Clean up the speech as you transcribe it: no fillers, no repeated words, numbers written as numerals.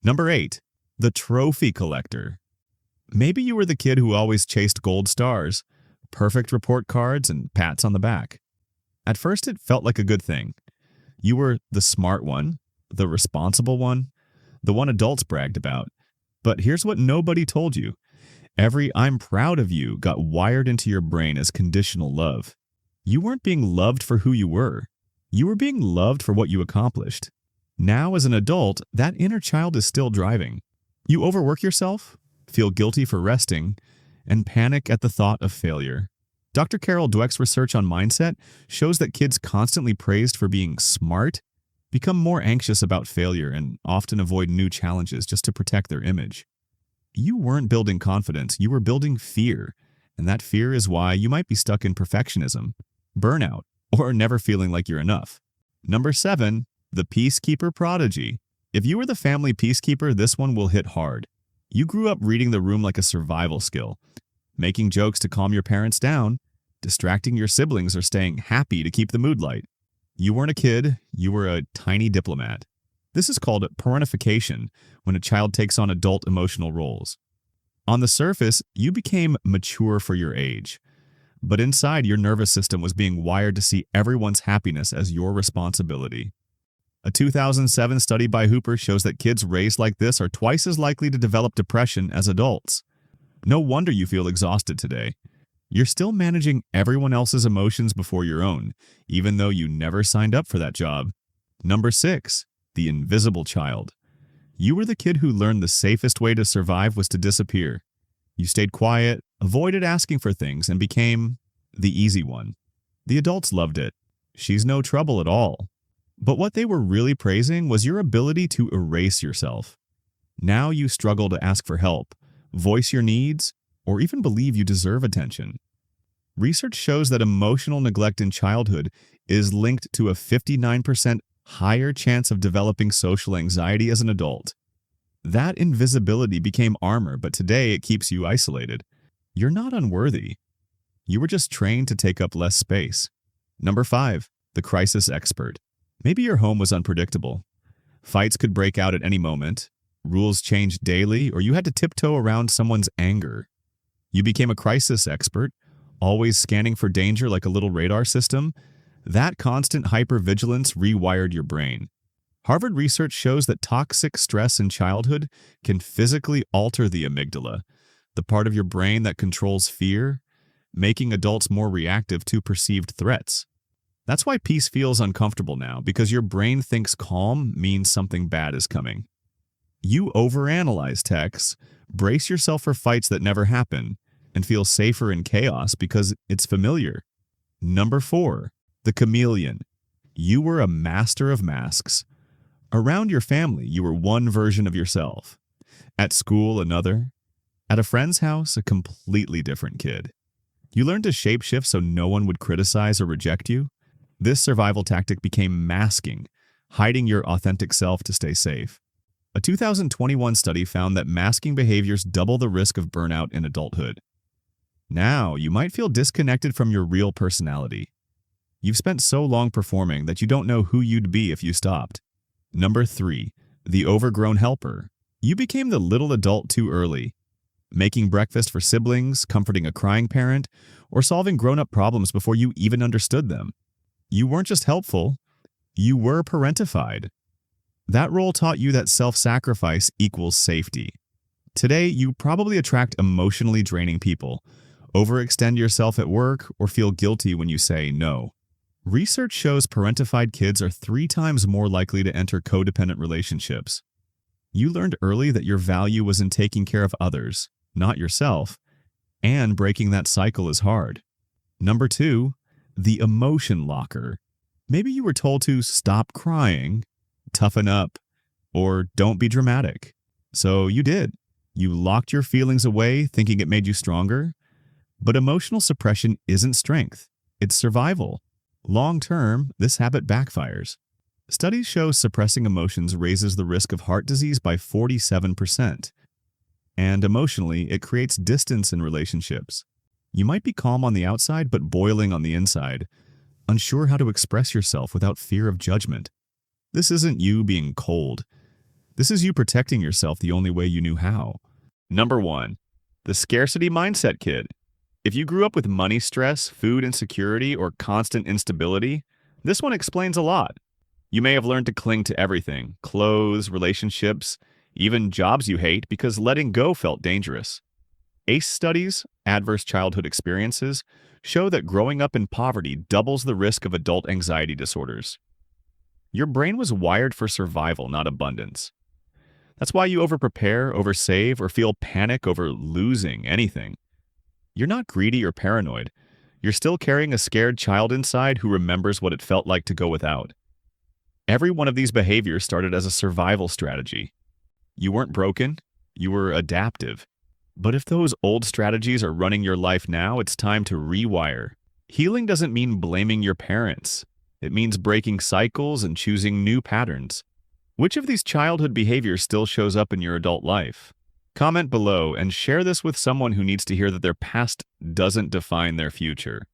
Number 8. The trophy collector. Maybe you were the kid who always chased gold stars, perfect report cards, and pats on the back. At first, it felt like a good thing. You were the smart one, the responsible one, the one adults bragged about. But here's what nobody told you. Every "I'm proud of you" got wired into your brain as conditional love. You weren't being loved for who you were. You were being loved for what you accomplished. Now, as an adult, that inner child is still driving. You overwork yourself, feel guilty for resting, and panic at the thought of failure. Dr. Carol Dweck's research on mindset shows that kids constantly praised for being smart become more anxious about failure and often avoid new challenges just to protect their image. You weren't building confidence, you were building fear, and that fear is why you might be stuck in perfectionism, burnout, or never feeling like you're enough. Number 7. The Peacekeeper Prodigy. If you were the family peacekeeper, this one will hit hard. You grew up reading the room like a survival skill, making jokes to calm your parents down, distracting your siblings, or staying happy to keep the mood light. You weren't a kid, you were a tiny diplomat. This is called parentification, when a child takes on adult emotional roles. On the surface, you became mature for your age, but inside your nervous system was being wired to see everyone's happiness as your responsibility. A 2007 study by Hooper shows that kids raised like this are twice as likely to develop depression as adults. No wonder you feel exhausted today. You're still managing everyone else's emotions before your own, even though you never signed up for that job. Number 6. The invisible child. You were the kid who learned the safest way to survive was to disappear. You stayed quiet, avoided asking for things, and became the easy one. The adults loved it. She's no trouble at all. But what they were really praising was your ability to erase yourself. Now you struggle to ask for help, voice your needs, or even believe you deserve attention. Research shows that emotional neglect in childhood is linked to a 59% higher chance of developing social anxiety as an adult. That invisibility became armor, but today it keeps you isolated. You're not unworthy. You were just trained to take up less space. Number 5. The crisis expert. Maybe your home was unpredictable. Fights could break out at any moment, rules changed daily, or you had to tiptoe around someone's anger. You became a crisis expert, always scanning for danger like a little radar system. That constant hypervigilance rewired your brain. Harvard research shows that toxic stress in childhood can physically alter the amygdala, the part of your brain that controls fear, making adults more reactive to perceived threats. That's why peace feels uncomfortable now, because your brain thinks calm means something bad is coming. You overanalyze texts, brace yourself for fights that never happen, and feel safer in chaos because it's familiar. Number 4. The chameleon. You were a master of masks. Around your family, you were one version of yourself. At school, another. At a friend's house, a completely different kid. You learned to shapeshift so no one would criticize or reject you. This survival tactic became masking, hiding your authentic self to stay safe. A 2021 study found that masking behaviors double the risk of burnout in adulthood. Now, you might feel disconnected from your real personality. You've spent so long performing that you don't know who you'd be if you stopped. Number 3. The Overgrown Helper. You became the little adult too early, making breakfast for siblings, comforting a crying parent, or solving grown-up problems before you even understood them. You weren't just helpful, you were parentified. That role taught you that self-sacrifice equals safety. Today, you probably attract emotionally draining people, overextend yourself at work, or feel guilty when you say no. Research shows parentified kids are 3 times more likely to enter codependent relationships. You learned early that your value was in taking care of others, not yourself, and breaking that cycle is hard. Number 2. The emotion locker. Maybe you were told to stop crying, toughen up, or don't be dramatic. So you did. You locked your feelings away thinking it made you stronger. But emotional suppression isn't strength, it's survival. Long term, this habit backfires. Studies show suppressing emotions raises the risk of heart disease by 47%. And emotionally, it creates distance in relationships. You might be calm on the outside but boiling on the inside, unsure how to express yourself without fear of judgment. This isn't you being cold. This is you protecting yourself the only way you knew how. Number 1. The Scarcity Mindset Kid. If you grew up with money stress, food insecurity, or constant instability, this one explains a lot. You may have learned to cling to everything: clothes, relationships, even jobs you hate, because letting go felt dangerous. ACE studies, adverse childhood experiences, show that growing up in poverty doubles the risk of adult anxiety disorders. Your brain was wired for survival, not abundance. That's why you overprepare, oversave, or feel panic over losing anything. You're not greedy or paranoid. You're still carrying a scared child inside who remembers what it felt like to go without. Every one of these behaviors started as a survival strategy. You weren't broken, you were adaptive. But if those old strategies are running your life now, it's time to rewire. Healing doesn't mean blaming your parents. It means breaking cycles and choosing new patterns. Which of these childhood behaviors still shows up in your adult life? Comment below and share this with someone who needs to hear that their past doesn't define their future.